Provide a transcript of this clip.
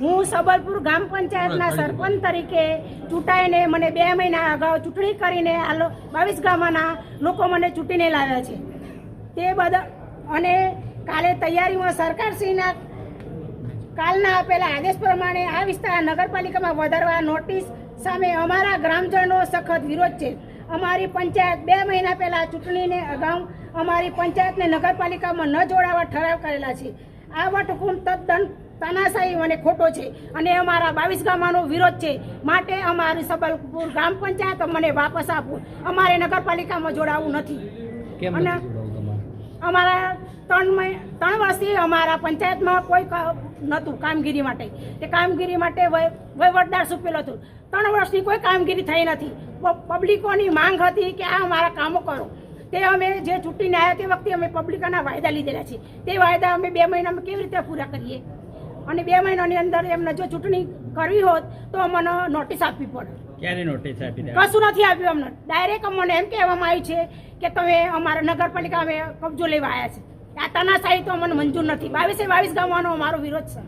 હું સબલપુર ગ્રામ પંચાયતના સરપંચ તરીકે ચૂંટાઈને મને 2 મહિના અગાઉ ચૂંટણી કરીને આ 22 ગામના લોકો મને ચૂંટીને લાવ્યા છે તે બદલ અને કાલે તૈયારીમાં સરકારશ્રીના કાલના આપેલા આદેશ પ્રમાણે આ વિસ્તાર નગરપાલિકામાં વધારવા નોટિસ સામે અમારા ગ્રામજનો સખત વિરોધ છે। અમારી પંચાયત 2 મહિના પહેલાં ચૂંટણીને અગાઉ અમારી પંચાયતને નગરપાલિકામાં ન જોડાવા ઠરાવ કરેલા છે। આ વટહુકમ તદ્દન તાનાશાહી અને ખોટો છે અને અમારા 22 ગામનો વિરોધ છે। માટે અમારી સબલપુર ગ્રામ પંચાયત મને વાપસ આપો, અમારે નગરપાલિકામાં જોડાવું નથી। અને અમારા 3 વર્ષથી અમારા પંચાયતમાં કોઈ નહોતું કામગીરી માટે, તે કામગીરી માટે વહીવટદાર સુપેલો હતો। 3 વર્ષની કોઈ કામગીરી થઈ નથી। પબ્લિકોની માંગ હતી કે આ અમારા કામો કરો, તે અમે જે ચૂંટીને આવ્યા તે વખતે અમે પબ્લિકોના વાયદા લીધેલા છે, તે વાયદા અમે 2 મહિનામાં કેવી રીતે પૂરા કરીએ? અને 2 મહિનાની અંદર એમને જો ચૂંટણી કરવી હોત તો અમને નોટિસ આપવી પડે। ક્યારે નોટિસ આપી? કશું નથી આપ્યું અમને। ડાયરેક્ટ અમને એમ કહેવામાં આવ્યું છે કે તમે અમારા નગરપાલિકા અમે કબજો લેવા આવ્યા છે। આ તાનાશાહી તો અમને મંજૂર નથી। 22 ગામનો અમારો વિરોધ છે।